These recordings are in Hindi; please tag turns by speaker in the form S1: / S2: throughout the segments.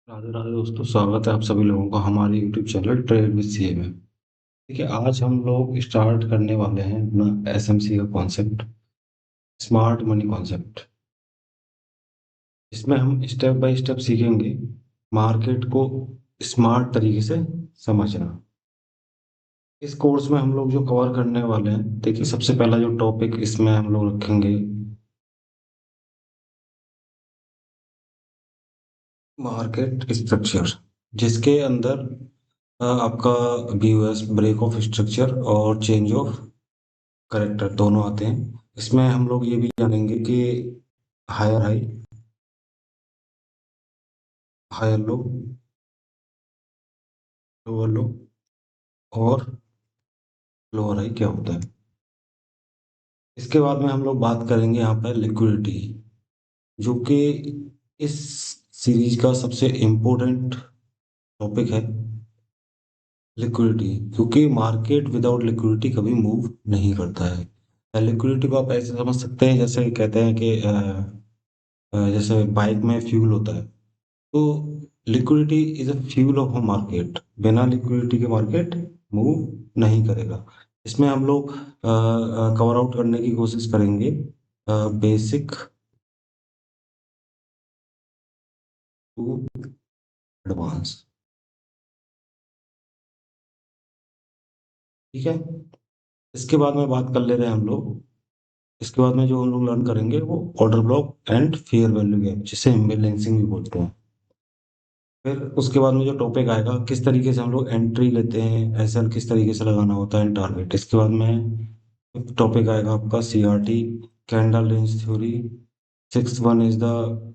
S1: राधे राधे दोस्तों, स्वागत है आप सभी लोगों का हमारे YouTube channel trade with CA में। देखिए, आज हम लोग स्टार्ट करने वाले हैं अपना एसएमसी का कॉन्सेप्ट, स्मार्ट मनी कॉन्सेप्ट। इसमें हम स्टेप बाय स्टेप सीखेंगे मार्केट को स्मार्ट तरीके से समझना। इस कोर्स में हम लोग जो कवर करने वाले हैं, देखिए सबसे पहला जो टॉपिक इसमें हम लोग रखेंगे मार्केट स्ट्रक्चर, जिसके अंदर आपका बीओएस, ब्रेक ऑफ स्ट्रक्चर और चेंज ऑफ करेक्टर दोनों आते हैं। इसमें हम लोग ये भी जानेंगे कि higher high, higher low, lower low और लोअर हाई क्या होता है। इसके बाद में हम लोग बात करेंगे यहाँ पर लिक्विडिटी, जो कि इस सीरीज का सबसे इम्पोर्टेंट टॉपिक है। लिक्विडिटी, क्योंकि मार्केट विदाउट लिक्विडिटी कभी मूव नहीं करता है। लिक्विडिटी को आप ऐसे समझ सकते हैं, जैसे कहते हैं कि जैसे बाइक में फ्यूल होता है, तो liquidity is a fuel of a market. बिना लिक्विडिटी के मार्केट मूव नहीं करेगा। इसमें हम लोग कवर आउट करने की कोशिश करेंगे बेसिक टू एडवांस। ठीक है। इसके बाद में बात कर ले रहे हैं हम लोग। इसके बाद में जो हम लोग लर्न करेंगे वो order block and fair value gap, जिसे इम्बैलेंसिंग भी बोलते हैं। फिर उसके बाद में जो टॉपिक आएगा, किस तरीके से हम लोग एंट्री लेते हैं, एसएल किस तरीके से लगाना होता है, टारगेट। इसके बाद में टॉपिक आएगा आपका CRT, candle range theory. Six one is the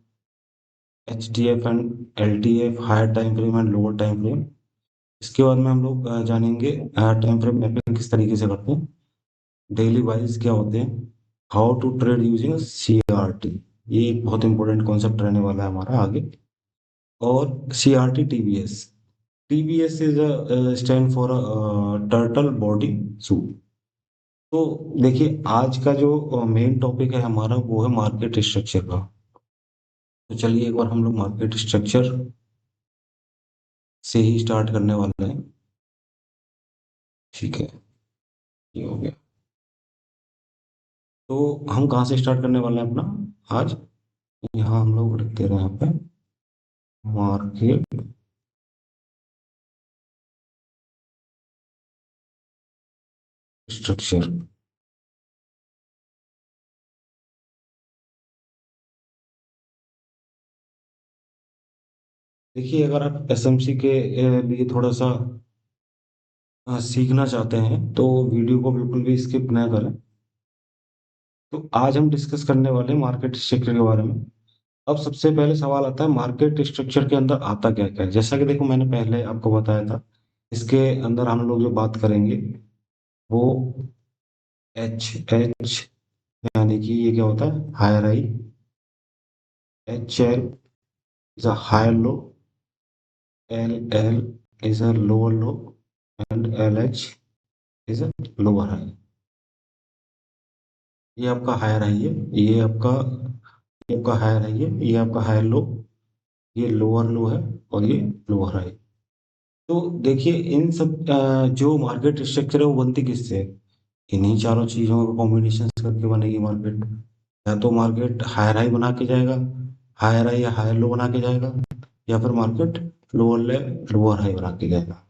S1: HTF and LTF, higher time frame and lower time frame. इसके बाद में हम लोग जानेंगे टाइम फ्रेम मैपिंग किस तरीके से करते हैं, डेली वाइज क्या होते हैं, how to trade using CRT. ये एक बहुत इंपॉर्टेंट कॉन्सेप्ट रहने वाला है हमारा आगे। और CRT TBS, TBS is stand for turtle body suit. तो देखिए, आज का जो मेन टॉपिक है हमारा वो है मार्केट स्ट्रक्चर का। तो चलिए एक बार हम लोग मार्केट स्ट्रक्चर से ही स्टार्ट करने वाले हैं। ठीक है, ये हो गया। तो हम कहाँ से स्टार्ट करने वाले हैं अपना आज? यहाँ हम लोग लिख दे रहे हैं यहाँ पे मार्केट स्ट्रक्चर। देखिए, अगर आप एसएमसी के लिए थोड़ा सा सीखना चाहते हैं तो वीडियो को बिल्कुल भी स्किप ना करें। तो आज हम डिस्कस करने वाले हैं मार्केट स्ट्रक्चर के बारे में। अब सबसे पहले सवाल आता है, मार्केट स्ट्रक्चर के अंदर आता क्या क्या है। जैसा कि देखो, मैंने पहले आपको बताया था, इसके अंदर हम लोग जो बात करेंगे वो एच यानी कि ये क्या होता है, higher high. H L is a higher low, L L is a lower low and L H is a lower high. ये आपका हायर हाई है, ये आपका हायर हाई है, ये आपका हायर लो, ये लोअर लो है और ये लोअर हाई। तो देखिए, इन सब जो मार्केट स्ट्रक्चर है वो बनती किससे है? इन्हीं चारों चीजों का कॉम्बिनेशन करके बनेगी मार्केट। या तो मार्केट हायर हाई बना के जाएगा, हायर हाई या हायर लो बना के जाएगा, या फिर मार्केट लोअर ले लोअर हाई बना के जाएगा।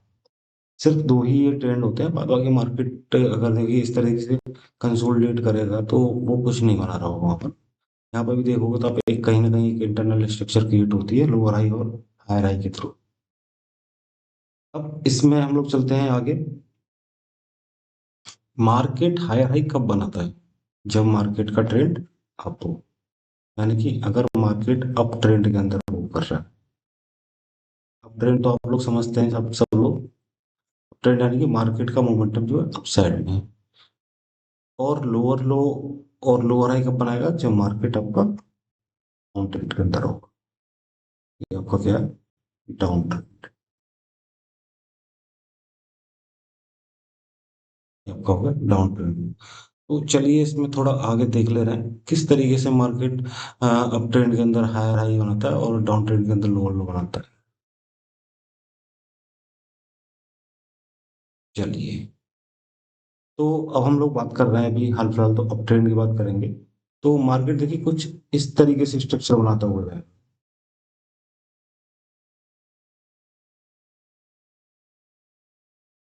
S1: सिर्फ दो ही ये ट्रेंड होते हैं, बाद बाकी मार्केट अगर देखिए इस तरीके से कंसोलिडेट करेगा तो वो कुछ नहीं बना रहा होगा वहाँ पर। यहाँ पर भी देखोगे तो आप एक कहीं ना कहीं एक इंटरनल स्ट्रक्चर क्रिएट होती है लोअर हाई और हायर हाई के थ्रू। अब इसमें हम लोग चलते हैं आगे। मार्केट हायर हाई कब बनाता है? जब मार्केट का ट्रेंड अप हो, यानी कि अगर मार्केट अप ट्रेंड के अंदर मूव कर रहा है। अप ट्रेंड तो आप लोग समझते हैं, सब सब लोग। अप ट्रेंड यानी कि मार्केट का मोमेंटम जो है अप साइड में है। और लोअर लो और लोअर हाई कब बनाएगा? जब मार्केट आपका डाउन ट्रेंड के अंदर होगा। ये आपका क्या है? Down trend. ये आपका होगा डाउन ट्रेंड। तो चलिए इसमें थोड़ा आगे देख ले रहे हैं किस तरीके से मार्केट अप ट्रेंड के अंदर हायर हाई बनाता है और डाउन ट्रेंड के अंदर लोअर लो बनाता है। चलिए, तो अब हम लोग बात कर रहे हैं, अभी हाल फिलहाल तो अप ट्रेंड की बात करेंगे। तो मार्केट देखिए कुछ इस तरीके से स्ट्रक्चर बनाता हुआ है।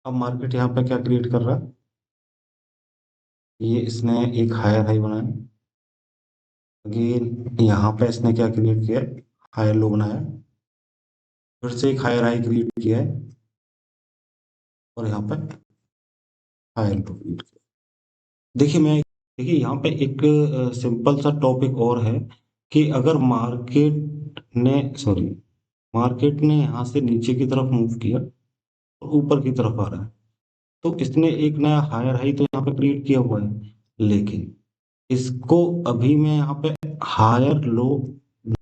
S1: अब मार्केट यहाँ पे क्या क्रिएट कर रहा है, ये इसने एक हायर हाई बनाया। अगेन यहाँ पे इसने क्या क्रिएट किया, हायर लो बनाया। फिर से एक हायर हाई क्रिएट किया है, और यहाँ पे हायर लो क्रिएट किया। देखिए यहाँ पे एक सिंपल सा टॉपिक और है, कि अगर मार्केट ने यहाँ से नीचे की तरफ मूव किया और ऊपर की तरफ आ रहा है, तो इसने एक नया हायर हाई तो यहाँ पे क्रिएट किया हुआ है, लेकिन इसको अभी मैं यहाँ पे हायर लो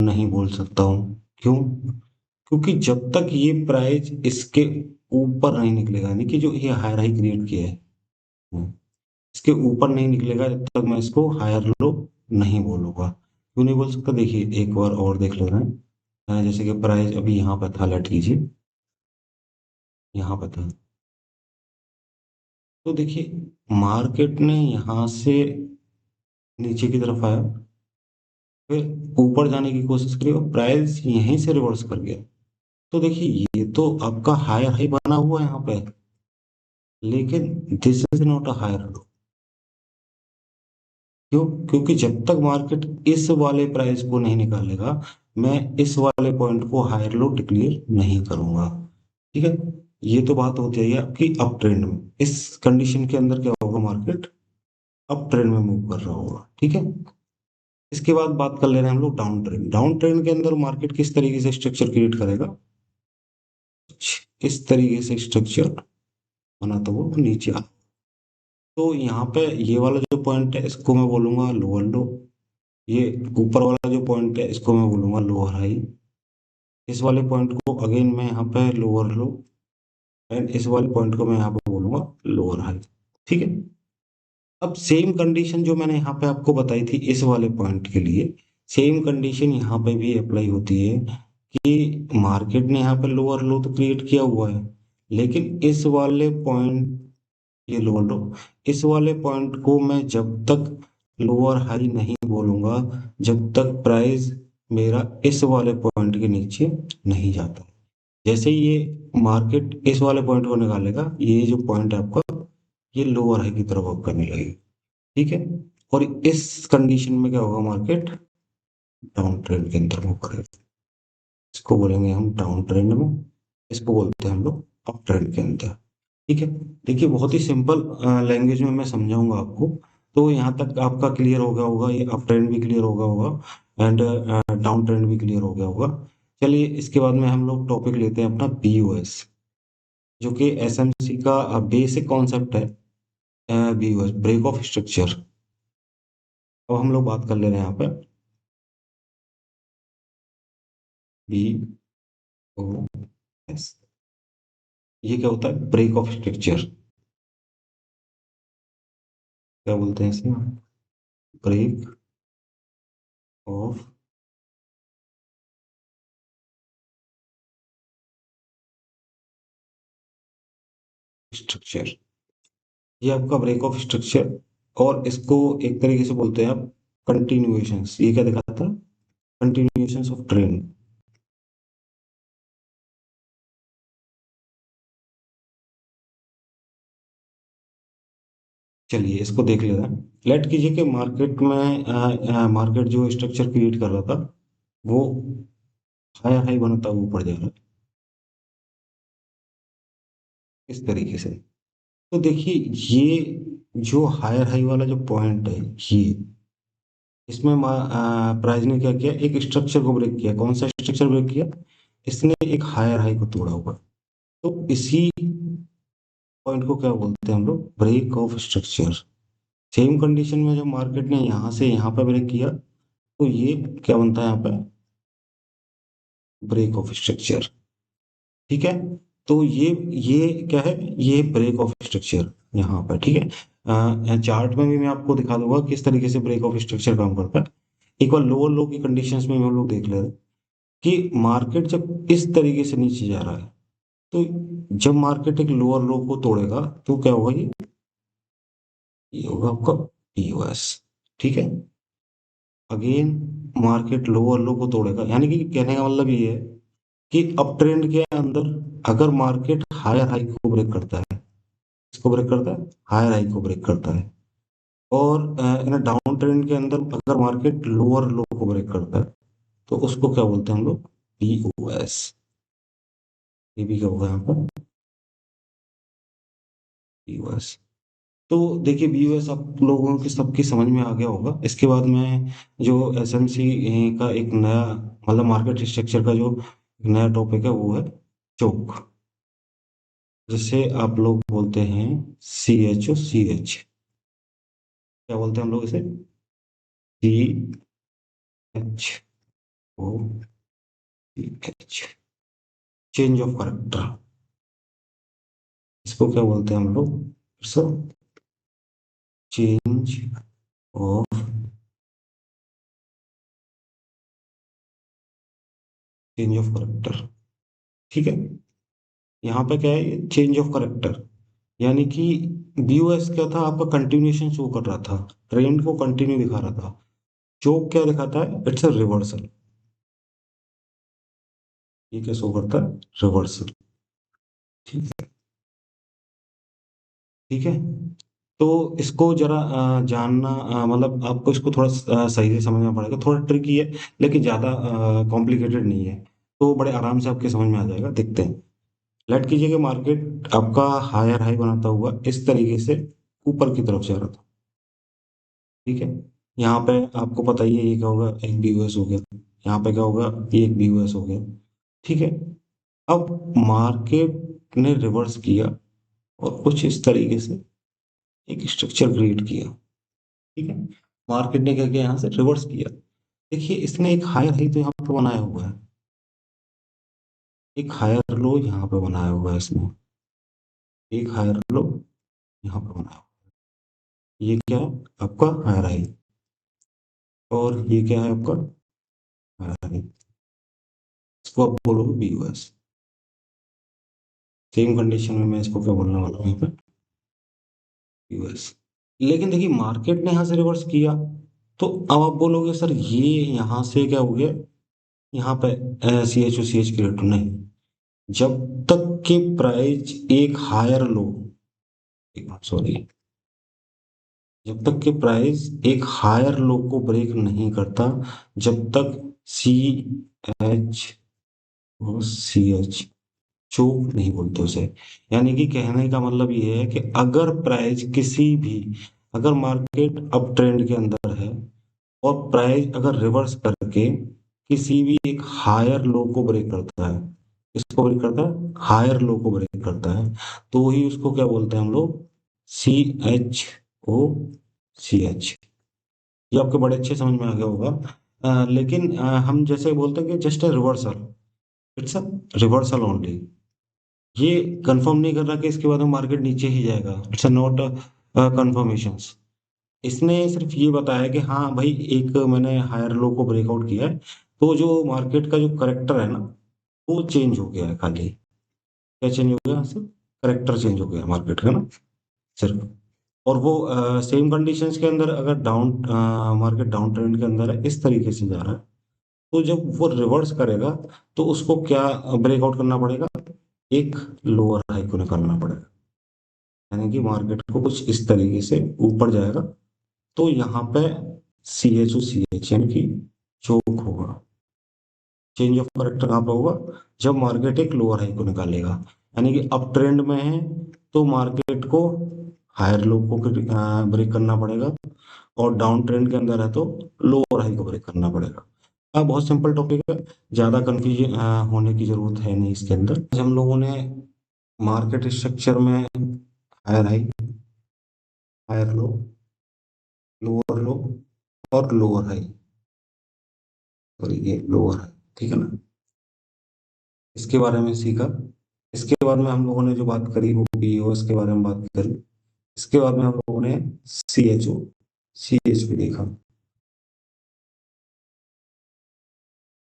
S1: नहीं बोल सकता हूँ। क्यों? क्योंकि जब तक ये प्राइस इसके ऊपर नहीं निकलेगा, यानी कि जो ये हायर हाई क्रिएट किया है, इसके ऊपर नहीं निकलेगा, जब तक मैं इसको हायर लो नहीं बोलूंगा। क्यों नहीं बोल सकता, देखिए एक बार और देख ले रहे हैं। जैसे कि प्राइस अभी यहाँ पर था, लेट कीजिए यहाँ पर था, तो देखिए मार्केट ने यहाँ से नीचे की तरफ आया, फिर ऊपर जाने की कोशिश करी और प्राइस यहीं से रिवर्स कर गया। तो देखिए ये तो आपका हायर हाई बना हुआ है यहाँ पे, लेकिन this is not a higher low. क्यों? क्योंकि जब तक मार्केट इस वाले प्राइस को नहीं निकालेगा, मैं इस वाले पॉइंट को हायर लो डिक्लेयर नहीं करूंगा। ठीक है, ये तो बात होती है आपकी अप ट्रेंड में। इस कंडीशन के अंदर क्या होगा, मार्केट अप ट्रेंड में मूव कर रहा होगा। ठीक है, इसके बाद बात कर ले रहे हैं हम लोग डाउन ट्रेंड। डाउन ट्रेंड के अंदर मार्केट किस तरीके से स्ट्रक्चर क्रिएट करेगा, कुछ इस तरीके से स्ट्रक्चर बना, तो वो नीचे आ। तो यहाँ पे ये वाला जो पॉइंट है इसको मैं बोलूंगा लोअर लो, ये ऊपर वाला जो पॉइंट है इसको मैं बोलूंगा लोअर हाई। इस वाले पॉइंट को अगेन मैं यहाँ पे लोअर लो, एंड इस वाले पॉइंट को मैं यहाँ पे बोलूंगा लोअर हाई। ठीक है, अब सेम कंडीशन जो मैंने यहाँ पे आपको बताई थी इस वाले पॉइंट के लिए, सेम कंडीशन यहाँ पे भी अप्लाई होती है, कि मार्केट ने यहाँ पे लोअर लो तो क्रिएट किया हुआ है, लेकिन इस वाले पॉइंट, ये लोअर लो, इस वाले पॉइंट को मैं जब तक लोअर हाई नहीं बोलूंगा, जब तक प्राइस मेरा इस वाले पॉइंट के नीचे नहीं जाता। जैसे ही ये मार्केट इस वाले पॉइंट को निकालेगा, ये जो पॉइंट है आपका, ये लोअर हाई की तरफ अप करने लगेगा। ठीक है, और इस कंडीशन में क्या होगा, मार्केट डाउन ट्रेंड के अंदर मूव करेगा। इसको बोलेंगे हम डाउन ट्रेंड में, इसको बोलते हैं हम लोग अप ट्रेंड के अंदर। ठीक है, देखिए बहुत ही सिंपल लैंग्वेज में मैं समझाऊंगा आपको, तो यहाँ तक आपका क्लियर हो गया होगा, ये अप ट्रेंड भी क्लियर हो गया होगा, एंड डाउन ट्रेंड भी क्लियर हो गया होगा। चलिए इसके बाद में हम लोग टॉपिक लेते हैं अपना बीओएस, जो कि एसएमसी का बेसिक कॉन्सेप्ट है। BOS break of structure. अब हम लोग बात कर ले रहे हैं यहाँ पे बी ओ एस। ये क्या होता है, ब्रेक ऑफ स्ट्रक्चर। क्या बोलते हैं इसे, ब्रेक ऑफ स्ट्रक्चर। ये आपका ब्रेक ऑफ स्ट्रक्चर, और इसको एक तरीके से बोलते हैं आप कंटिन्यूएशंस। ये क्या दिखाता है, कंटिन्यूएशंस ऑफ ट्रेंड। चलिए इसको देख लेते हैं। लेट कीजिए कि मार्केट में मार्केट जो स्ट्रक्चर क्रिएट कर रहा था, वो हाई हाई बनता हुआ ऊपर जा रहा है इस तरीके से। तो देखिए ये जो हायर हाई वाला जो पॉइंट है, ये इसमें प्राइस ने क्या किया, एक स्ट्रक्चर को ब्रेक किया। कौन सा स्ट्रक्चर ब्रेक किया, इसने एक हायर हाई को तोड़ा हुआ। तो इसी पॉइंट को क्या बोलते हैं हम लोग, break of structure. Same condition में जब मार्केट ने यहाँ से यहाँ पे ब्रेक किया, तो ये क्या बनता है यहाँ पे, ब्रेक ऑफ स्ट्रक्चर। ठीक है, तो ये क्या है, ये ब्रेक ऑफ स्ट्रक्चर यहाँ पर। ठीक है, चार्ट में भी मैं आपको दिखा दूंगा किस तरीके से ब्रेक ऑफ स्ट्रक्चर काम करता है। एक बार लोअर लो की कंडीशंस में हम लोग देख ले रहे हैं, कि मार्केट जब इस तरीके से नीचे जा रहा है, तो जब मार्केट एक लोअर लो को तोड़ेगा तो क्या होगा, ये होगा आपका पीओएस। ठीक है। अगेन मार्केट लोअर लो को तोड़ेगा, यानी कि कहने का मतलब ये है कि अप ट्रेंड के अंदर अगर मार्केट हायर हाई को ब्रेक करता है, इसको ब्रेक करता है, हायर हाई को ब्रेक करता है, और इन डाउन ट्रेंड के अंदर अगर मार्केट लोअर लो को ब्रेक करता है, तो उसको क्या बोलते हैं हम लोग, पीओएस। ये भी क्या होगा यहाँ पर, पीओएस। तो देखिए बीयूएस आप लोगों के सबकी समझ में आ गया होगा। इसके बाद में जो एसएमसी का एक नया, मतलब मार्केट स्ट्रक्चर का जो नया टॉपिक है वो है चोक, जिसे आप लोग बोलते हैं CHO CH। क्या बोलते हैं हम लोग इसे, CHOCH, चेंज ऑफ करेक्टर। इसको क्या बोलते हैं हम लोग, sir, change of, change of character. ठीक है। यहाँ पे क्या है, चेंज ऑफ करेक्टर, यानी कि बीओएस क्या था, आपका कंटिन्यूएशन शो कर रहा था, ट्रेंड को कंटिन्यू दिखा रहा था। चोक क्या दिखाता है, इट्स अ रिवर्सल। ये क्या शो करता है, रिवर्सल। ठीक है। ठीक है। तो इसको जरा जानना, मतलब आपको इसको थोड़ा सही से समझना पड़ेगा, थोड़ा ट्रिकी है लेकिन ज्यादा कॉम्प्लिकेटेड नहीं है। तो बड़े आराम से आपके समझ में आ जाएगा, देखते हैं। लेट कीजिए कि मार्केट आपका हायर हाई बनाता हुआ इस तरीके से ऊपर की तरफ जा रहा था। ठीक है। यहाँ पे आपको पता ही है ये क्या होगा, एक बीओएस हो गया। यहाँ पे क्या होगा, ये एक बीओएस हो गया। ठीक है। अब मार्केट ने रिवर्स किया और कुछ इस तरीके से एक स्ट्रक्चर क्रिएट किया। ठीक है। मार्केट ने क्या किया, यहाँ से रिवर्स किया। देखिए इसने एक हायर हाई तो यहाँ पे बनाया हुआ है, एक हायर लो यहाँ पे बनाया हुआ है इसने, एक हायर लो यहाँ पे बनाया हुआ है। ये क्या है, आपका हायर हाई, और ये क्या है आपका हायर हाई। इसको आप बोलोगे बीओएस। सेम कंडीशन में मैं इसको क्या बोलने वाला हूँ यहाँ पे, यूएस। लेकिन देखिए मार्केट ने यहाँ से रिवर्स किया, तो अब आप बोलोगे सर ये यहाँ से क्या हो गया, यहाँ पे CHO CH क्रिएट नहीं। जब तक कि प्राइस एक हायर लो, सॉरी, जब तक कि प्राइस एक हायर लो को ब्रेक नहीं करता, जब तक CHO CH, चोक नहीं बोलते उसे। यानी कि कहने का मतलब ये है कि अगर प्राइस किसी भी, अगर मार्केट अप ट्रेंड के अंदर है और प्राइस अगर रिवर्स करके किसी भी एक हायर लो को ब्रेक करता है, इसको ब्रेक करता है, हायर लो को ब्रेक करता है, तो ही उसको क्या बोलते हैं हम लोग, CHO CH। ये आपके बड़े अच्छे समझ में आ गया होगा। लेकिन हम जैसे बोलते हैं कि just a reversal, it's a reversal only. ये कंफर्म नहीं कर रहा कि इसके बाद में मार्केट नीचे ही जाएगा, इट्स नॉट कंफर्मेशन। इसने सिर्फ ये बताया कि हाँ भाई एक मैंने हायर लो को ब्रेकआउट किया है, तो जो मार्केट का जो करेक्टर है ना, वो चेंज हो गया है खाली। क्या चेंज हो गया सिर्फ, करेक्टर चेंज हो गया मार्केट का ना, सिर्फ। और वो सेम कंडीशंस के अंदर अगर डाउन, मार्केट डाउन ट्रेंड के अंदर है, इस तरीके से जा रहा है, तो जब वो रिवर्स करेगा तो उसको क्या ब्रेकआउट करना पड़ेगा, एक लोअर हाई को निकालना पड़ेगा। यानी कि मार्केट को कुछ इस तरीके से ऊपर जाएगा, तो यहाँ पे CHO CH यानी कि चोक होगा। चेंज ऑफ करेक्टर कहाँ पे होगा, जब मार्केट एक लोअर हाई को निकालेगा। यानी कि अप ट्रेंड में है तो मार्केट को हायर लो को ब्रेक करना पड़ेगा, और डाउन ट्रेंड के अंदर है तो लोअर हाई को ब्रेक करना पड़ेगा। बहुत सिंपल टॉपिक है, ज़्यादा कंफ्यूजन होने की जरूरत है नहीं इसके अंदर। आज हम लोगों ने मार्केट स्ट्रक्चर में higher high, higher low, lower low और लोअर हाई, और ये लोअर हाई, ठीक है ना, इसके बारे में सीखा। इसके बाद में हम लोगों ने जो बात करी वो पीओएस के बारे में बात करी। इसके बाद में हम लोगों ने CHO CH भी देखा।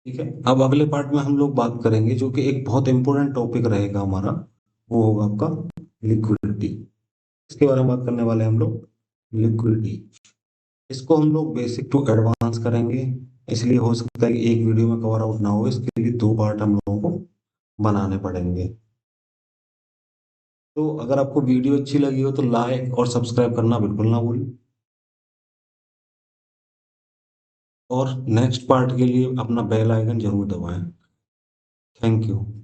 S1: ठीक है। अब अगले पार्ट में हम लोग बात करेंगे जो कि एक बहुत इंपॉर्टेंट टॉपिक रहेगा हमारा, वो होगा आपका लिक्विडिटी। इसके बारे में बात करने वाले हैं हम लोग, लिक्विडिटी। इसको हम लोग बेसिक टू एडवांस करेंगे, इसलिए हो सकता है कि एक वीडियो में कवर आउट ना हो, इसके लिए दो पार्ट हम लोगों को बनाने पड़ेंगे। तो अगर आपको वीडियो अच्छी लगी हो तो लाइक और सब्सक्राइब करना बिल्कुल ना भूलें, और नेक्स्ट पार्ट के लिए अपना बेल आइकन जरूर दबाएं। Thank you.